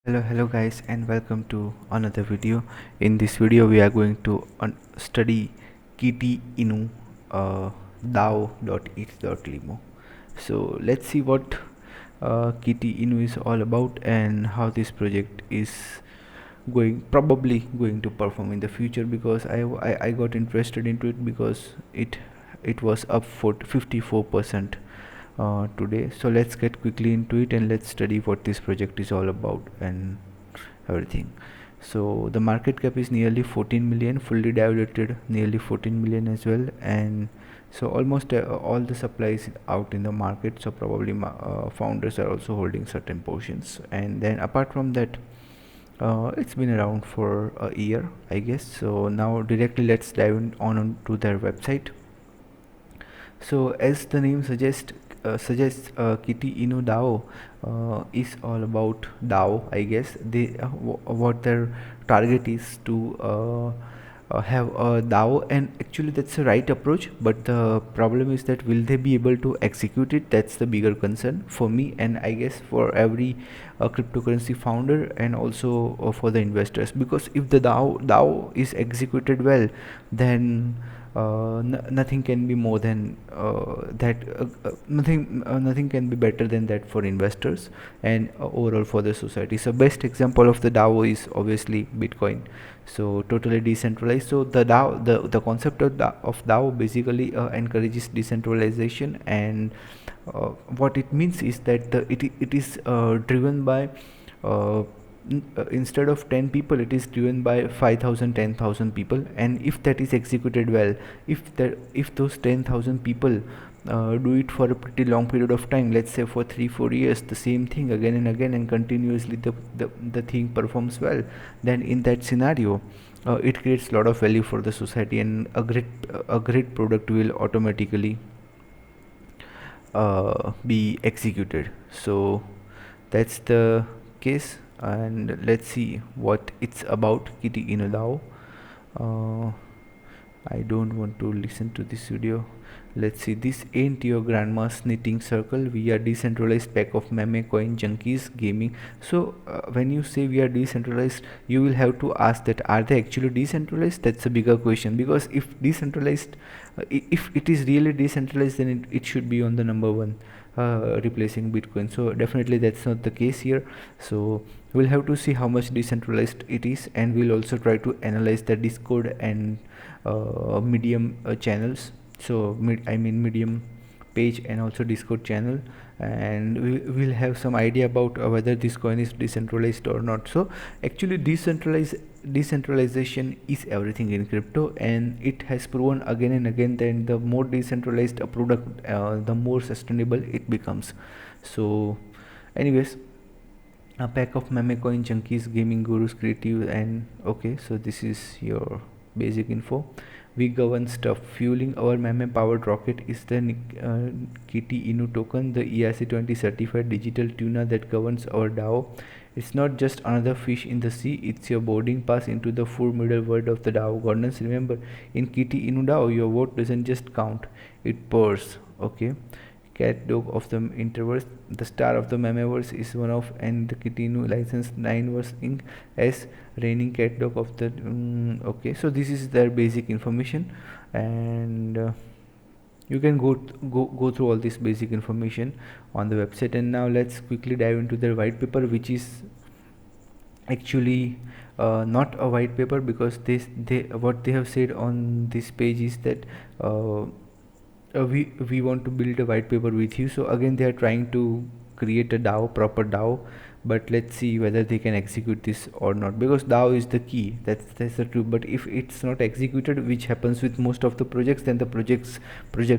Hello guys, and welcome to another video. In this video we are going to study Kitty Inu DAO.eth.limo. So let's see what Kitty Inu is all about and how this project is probably going to perform in the future, because I got interested into it because it was up for 54% today. So let's get quickly into it and let's study what this project is all about and everything. So the market cap is nearly 14 million, fully diluted nearly 14 million as well, and so almost all the supply is out in the market, so probably founders are also holding certain portions. And then apart from that, it's been around for a year, I guess. So now directly let's dive on to their website. So as the name suggests, Kitty Inu DAO is all about DAO, I guess. What their target is to have a DAO, and actually that's the right approach. But the problem is that will they be able to execute it? That's the bigger concern for me, and I guess for every cryptocurrency founder, and also for the investors. Because if the DAO is executed well, then nothing can be more than that. Nothing can be better than that for investors and overall for the society. So best example of the DAO is obviously Bitcoin. So totally decentralized. So the concept of DAO basically encourages decentralization, and what it means is that it is driven by instead of 10 people, it is driven by 5,000, 10,000 people. And if that is executed well, if those 10,000 people do it for a pretty long period of time, let's say for 3-4 years, the same thing again and again, and continuously the thing performs well, then in that scenario it creates a lot of value for the society, and a great product will automatically be executed. So that's the case, and let's see what it's about. Kitty Inu DAO. I don't want to listen to this video. Let's see. This ain't your grandma's knitting circle. We are decentralized pack of meme coin junkies gaming. So when you say we are decentralized, you will have to ask that are they actually decentralized? That's a bigger question, because if decentralized, if it is really decentralized, then it should be on the number one, replacing Bitcoin. So definitely that's not the case here. So we'll have to see how much decentralized it is, and we'll also try to analyze the Discord and Medium channels. So Medium page and also Discord channel, and we'll have some idea about whether this coin is decentralized or not. So actually decentralization is everything in crypto, and it has proven again and again that the more decentralized a product, the more sustainable it becomes. So anyways, a pack of meme coin junkies, gaming gurus, creative, and okay, so this is your basic info. We govern stuff. Fueling our meme powered rocket is the Kitty Inu token, the ERC20 certified digital tuna that governs our DAO. It's not just another fish in the sea, it's your boarding pass into the full middle world of the DAO governance. Remember, in Kitty Inu DAO, your vote doesn't just count, it purrs. Okay. Cat dog of the interverse, the star of the memeverse is one of, and the Kitty Inu licensed 9verse Inc. as reigning cat dog of the okay. So this is their basic information, and you can go through all this basic information on the website. And now let's quickly dive into their white paper, which is actually not a white paper, because they what they have said on this page is that we want to build a white paper with you. So again they are trying to create a DAO, proper DAO, but let's see whether they can execute this or not, because DAO is the key. That's the truth. But if it's not executed, which happens with most of the projects, then the project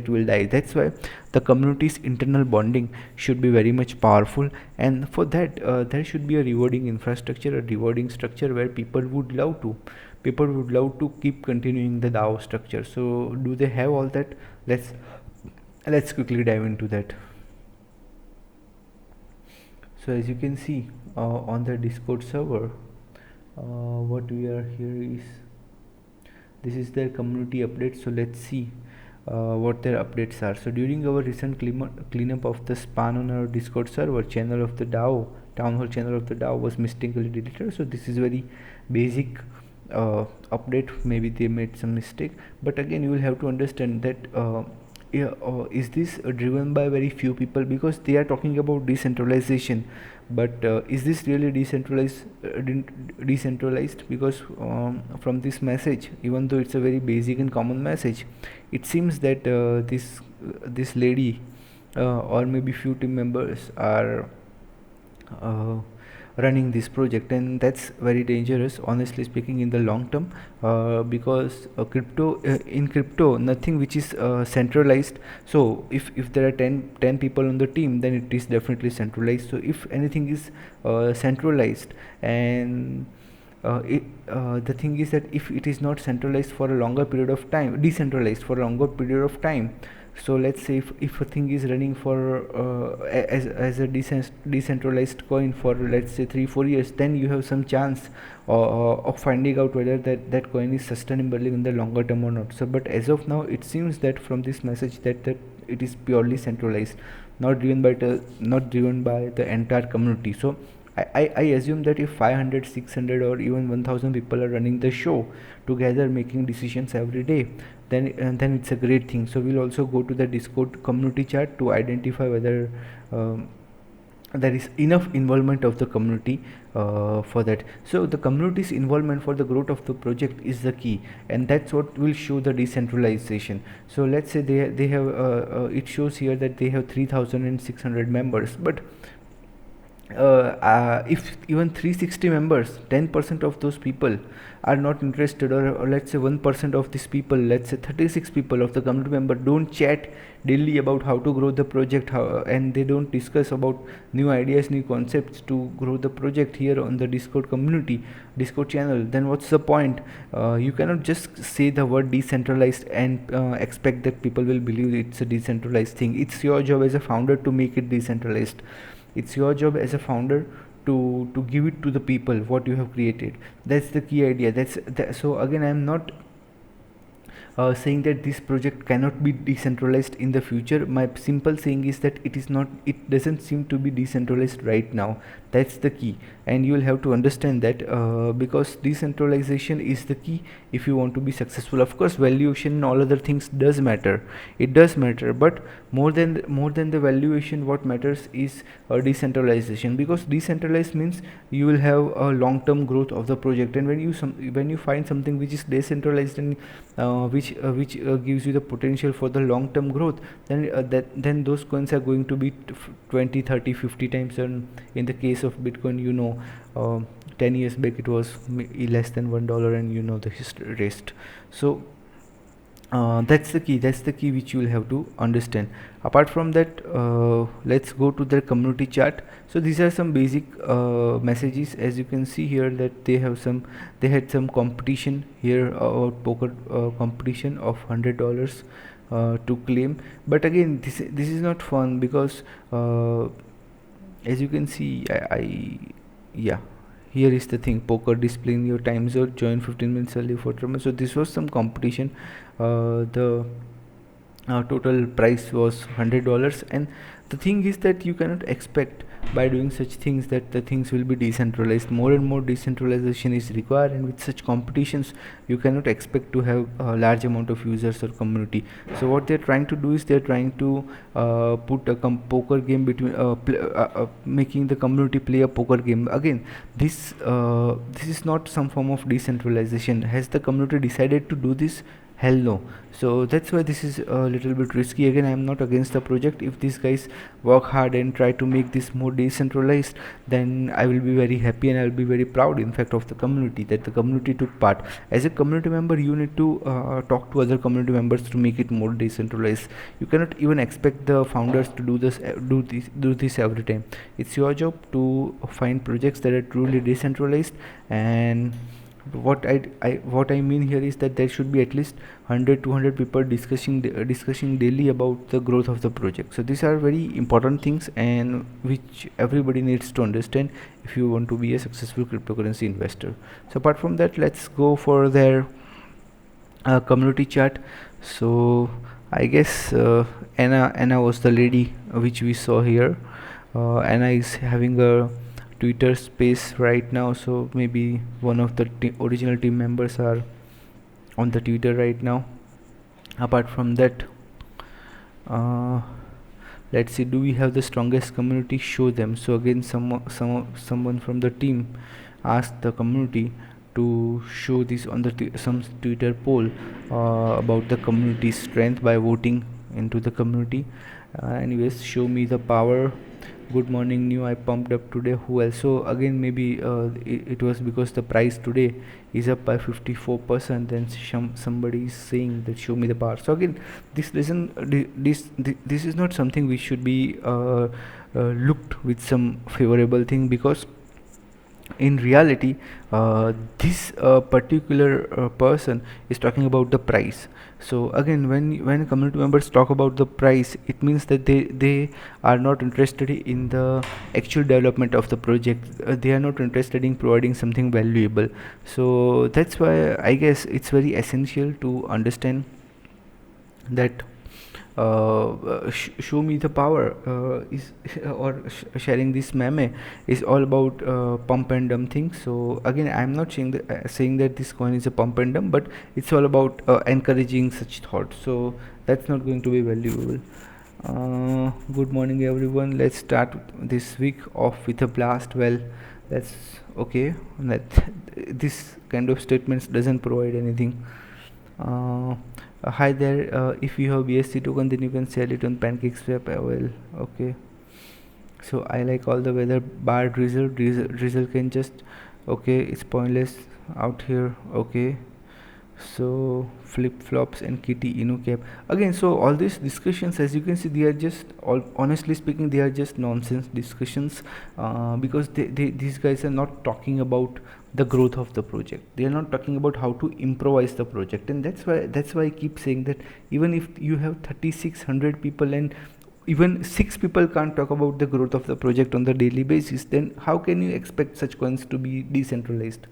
will die. That's why the community's internal bonding should be very much powerful, and for that there should be a rewarding infrastructure, a rewarding structure where people would love to keep continuing the DAO structure. So do they have all that? Let's quickly dive into that. So as you can see on the Discord server, what we are here is, this is their community update. So let's see what their updates are. So during our recent cleanup of the span on our Discord server, channel of the DAO, town hall channel of the DAO was mistakenly deleted. So this is very basic update. Maybe they made some mistake, but again you will have to understand that yeah, is this driven by very few people, because they are talking about decentralization, but is this really decentralized? Because from this message, even though it's a very basic and common message, it seems that this lady or maybe few team members are uh, running this project, and that's very dangerous, honestly speaking, in the long term, because in crypto nothing which is centralized. So if there are 10 people on the team, then it is definitely centralized. So if anything is centralized, and the thing is that if it is not centralized for a longer period of time, decentralized for a longer period of time, so let's say if a thing is running for as a decentralized coin for, let's say, 3-4 years, then you have some chance of finding out whether that coin is sustainable in the longer term or not. So but as of now, it seems that from this message that it is purely centralized, not driven by the entire community. So I assume that if 500, 600, or even 1000 people are running the show together, making decisions every day, then it's a great thing. So we'll also go to the Discord community chat to identify whether there is enough involvement of the community for that. So the community's involvement for the growth of the project is the key, and that's what will show the decentralization. So let's say they have it shows here that they have 3600 members, but if even 360 members, 10% of those people are not interested, or let's say 1% of these people, let's say 36 people of the community member don't chat daily about how to grow the project, and they don't discuss about new ideas, new concepts to grow the project here on the Discord channel, then what's the point? You cannot just say the word decentralized and expect that people will believe it's a decentralized thing. It's your job as a founder to make it decentralized. It's your job as a founder to give it to the people what you have created. That's the key idea. So again, I'm not saying that this project cannot be decentralized in the future. My simple saying is that it doesn't seem to be decentralized right now. That's the key, and you will have to understand that, because decentralization is the key if you want to be successful. Of course, valuation and all other things does matter. It does matter, but more than the valuation, what matters is decentralization, because decentralized means you will have a long-term growth of the project. And when you find something which is decentralized, and which gives you the potential for the long-term growth, then those coins are going to be 20, 30, 50 times. And in the case of Bitcoin, 10 years back it was less than $1, and the rest. So that's the key which you will have to understand. Apart from that, let's go to the community chat. So these are some basic messages. As you can see here, that they had some competition here about poker, competition of $100 to claim. But again, this is not fun, because as you can see, yeah, here is the thing: poker, displaying your time zone, join 15 minutes early for tournament. So this was some competition. The total price was $100, and the thing is that you cannot expect by doing such things that the things will be decentralized. More and more decentralization is required, and with such competitions you cannot expect to have a large amount of users or community. So what they're trying to do is they're trying to put a poker game between making the community play a poker game. Again, this is not some form of decentralization. Has the community decided to do this? Hell no. So that's why this is a little bit risky. Again, I am not against the project. If these guys work hard and try to make this more decentralized, then I will be very happy, and I will be very proud, in fact, of the community, that the community took part. As a community member, you need to talk to other community members to make it more decentralized. You cannot even expect the founders to do this every time. It's your job to find projects that are truly decentralized. And what I mean here is that there should be at least 100-200 people discussing daily about the growth of the project. So these are very important things, and which everybody needs to understand if you want to be a successful cryptocurrency investor. So apart from that, let's go for their community chat. So I guess Anna was the lady which we saw here. Anna is having a Twitter space right now, so maybe one of the original team members are on the Twitter right now. Apart from that, uh, let's see, do we have the strongest community? Show them. So again, someone from the team asked the community to show this on the some Twitter poll about the community strength by voting into the community. Anyways, show me the power. Good morning, new. I pumped up today. Who else? So again, maybe it was because the price today is up by 54%. Then somebody is saying that show me the power. So again, this lesson, this is not something we should be looked with some favorable thing, because in reality this particular person is talking about the price. So again, when community members talk about the price, it means that they are not interested in the actual development of the project. They are not interested in providing something valuable. So that's why I guess it's very essential to understand that show me the power is or sharing this meme is all about pump and dump things. So again, I'm not saying that this coin is a pump and dump, but it's all about encouraging such thoughts. So that's not going to be valuable. Good morning everyone, let's start this week off with a blast. Well, that's okay. That this kind of statements doesn't provide anything. Hi there, if you have BSC token, then you can sell it on PancakeSwap. Well, okay. So I like all the weather, bar drizzle can just, okay, it's pointless out here. Okay, so flip flops and kitty inu cap again. So all these discussions, as you can see, they are just all, honestly speaking, they are just nonsense discussions, because these guys are not talking about the growth of the project. They are not talking about how to improvise the project. And that's why I keep saying that even if you have 3600 people and even 6 people can't talk about the growth of the project on the daily basis, then how can you expect such coins to be decentralized?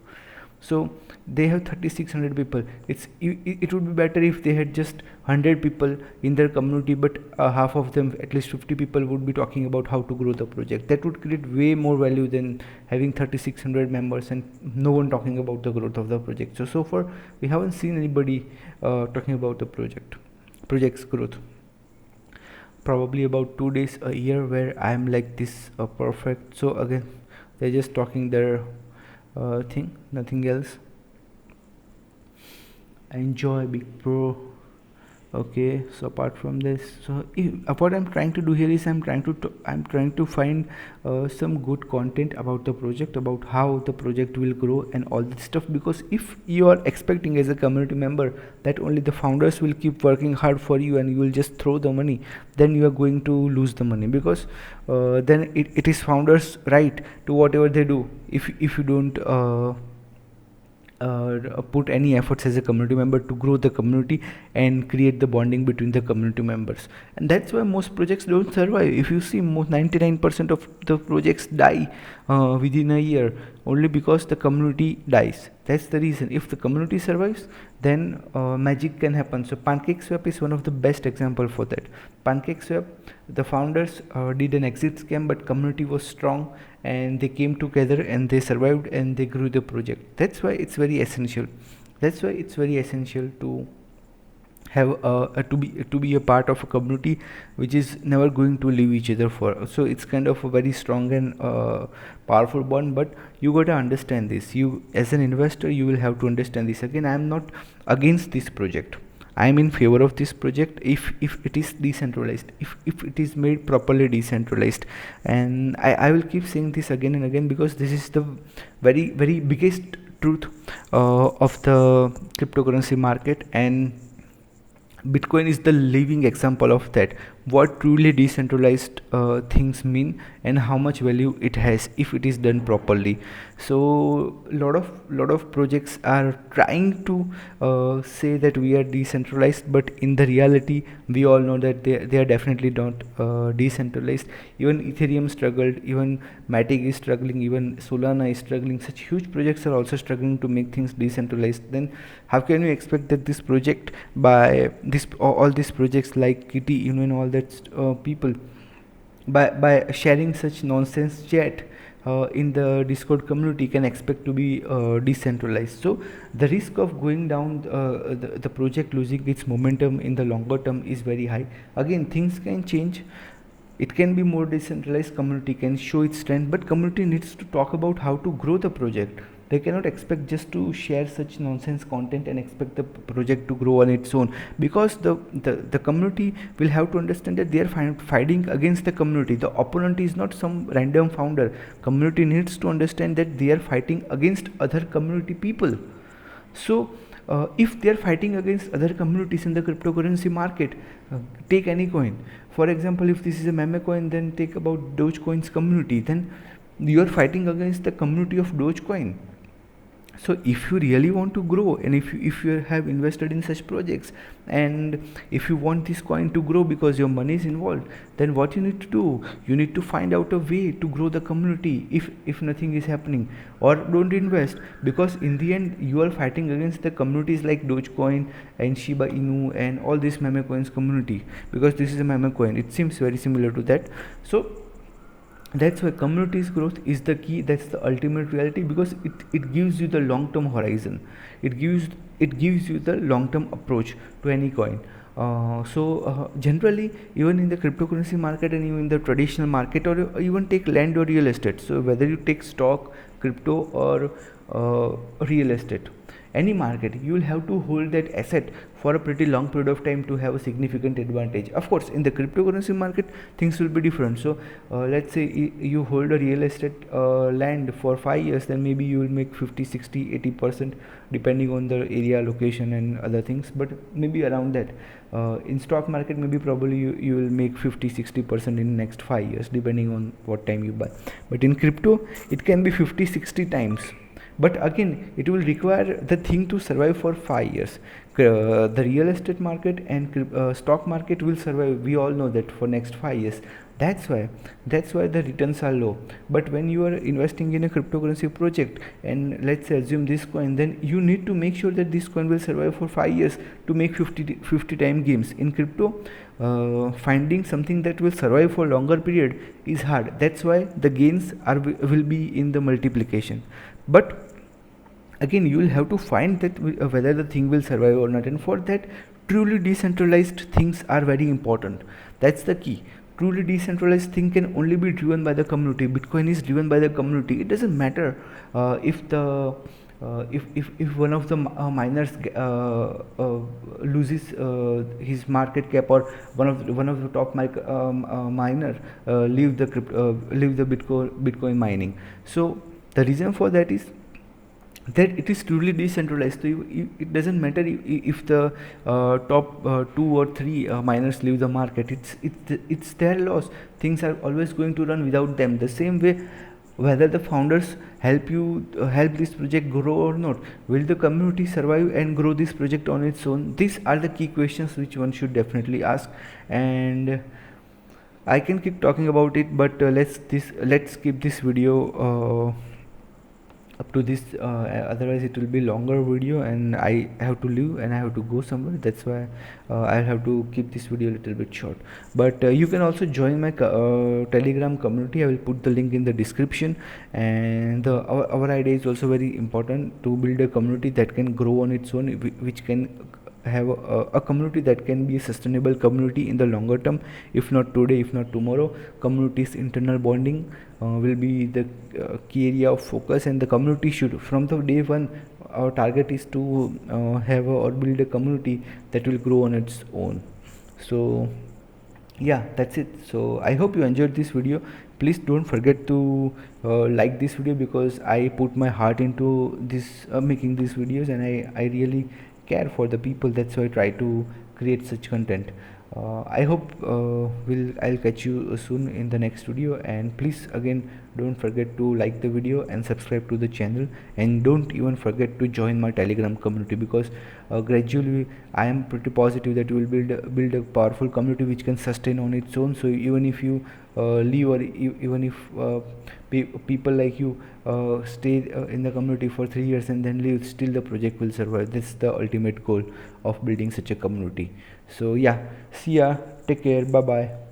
So they have 3600 people. It would be better if they had just 100 people in their community, but half of them, at least 50 people, would be talking about how to grow the project. That would create way more value than having 3600 members and no one talking about the growth of the project. So far we haven't seen anybody talking about the project's growth. Probably about 2 days a year where I'm like this perfect. So again, they're just talking their thing, nothing else. Enjoy big pro. Okay, so apart from this, so what I'm trying to do here is I'm trying to find some good content about the project, about how the project will grow and all this stuff. Because if you are expecting as a community member that only the founders will keep working hard for you and you will just throw the money, then you are going to lose the money. Because then it is founders right to whatever they do. If you don't put any efforts as a community member to grow the community and create the bonding between the community members. And that's why most projects don't survive. If you see, most 99% of the projects die within a year, only because the community dies. That's the reason. If the community survives, then magic can happen. So PancakeSwap is one of the best example for that. PancakeSwap, the founders did an exit scam, but community was strong and they came together and they survived and they grew the project. That's why it's very essential. That's why it's very essential to have to be a part of a community which is never going to leave each other for. So it's kind of a very strong and powerful bond. But you got to understand this. You, as an investor, you will have to understand this. Again, I am not against this project. I am in favor of this project if it is decentralized, if it is made properly decentralized. And I will keep saying this again and again, because this is the very biggest truth of the cryptocurrency market, and Bitcoin is the living example of that. what truly decentralized things mean and how much value it has if it is done properly. So lot of projects are trying to say that we are decentralized, but in the reality we all know that they are definitely not decentralized. Even Ethereum struggled, even Matic is struggling, even Solana is struggling. Such huge projects are also struggling to make things decentralized. Then how can you expect that this project, by this all these projects like Kitty, all that people, by sharing such nonsense chat in the Discord community, can expect to be decentralized? So the risk of going down, the project losing its momentum in the longer term is very high. Again, things can change, it can be more decentralized, community can show its strength, but community needs to talk about how to grow the project. They cannot expect just to share such nonsense content and expect the project to grow on its own, because the community will have to understand that they are fighting against the community. The opponent is not some random founder. Community needs to understand that they are fighting against other community people. So if they are fighting against other communities in the cryptocurrency market, take any coin. For example, if this is a meme coin, then take about Dogecoin's community. Then you are fighting against the community of Dogecoin. So if you really want to grow, and if you have invested in such projects, and if you want this coin to grow because your money is involved, then what you need to do, you need to find out a way to grow the community. If nothing is happening, or don't invest, because in the end you are fighting against the communities like Dogecoin and Shiba Inu and all these meme coins community, because this is a meme coin, it seems very similar to that. So that's why communities growth is the key. That's the ultimate reality, because it gives you the long-term horizon. It gives you the long-term approach to any coin. Generally, even in the cryptocurrency market and even in the traditional market, or even take land or real estate, so whether you take stock, crypto, or real estate, any market, you will have to hold that asset for a pretty long period of time to have a significant advantage. Of course, in the cryptocurrency market things will be different. So let's say you hold a real estate land for 5 years, then maybe you will make 50, 60, 80% depending on the area, location and other things, but maybe around that. In stock market, maybe probably you will make 50, 60% in next 5 years depending on what time you buy. But in crypto it can be 50, 60 times. But again, it will require the thing to survive for 5 years. The real estate market and stock market will survive, we all know that, for next 5 years. That's why the returns are low. But when you are investing in a cryptocurrency project, and let's say assume this coin, then you need to make sure that this coin will survive for 5 years to make 50 time gains. In crypto, finding something that will survive for longer period is hard. That's why the gains will be in the multiplication. But again, you will have to find that whether the thing will survive or not, and for that truly decentralized things are very important. That's the key. Truly decentralized thing can only be driven by the community. Bitcoin is driven by the community. It doesn't matter if one of the miners loses his market cap, or one of the top miner leave the Bitcoin mining. So the reason for that is that it is truly decentralized. So it doesn't matter if the top 2 or 3 miners leave the market. It's their loss. Things are always going to run without them. The same way, whether the founders help this project grow or not, will the community survive and grow this project on its own? These are the key questions which one should definitely ask. And I can keep talking about it, but let's keep this video up to this, otherwise it will be longer video and I have to leave and I have to go somewhere. That's why I'll have to keep this video a little bit short. But you can also join my Telegram community. I will put the link in the description. And our idea is also very important, to build a community that can grow on its own, which can have a community that can be a sustainable community in the longer term. If not today, if not tomorrow, community's internal bonding will be the key area of focus. And the community should, from the day one, our target is to have or build a community that will grow on its own. So yeah, that's it. So I hope you enjoyed this video. Please don't forget to like this video, because I put my heart into this making these videos, and I really care for the people. That's why I try to create such content. I hope I'll catch you soon in the next video, and please again don't forget to like the video and subscribe to the channel, and don't even forget to join my Telegram community, because gradually I am pretty positive that we will build a powerful community which can sustain on its own. So even if you leave, or even if people like you stay in the community for 3 years and then leave, still the project will survive. This is the ultimate goal of building such a community. So yeah, see ya, take care, bye bye.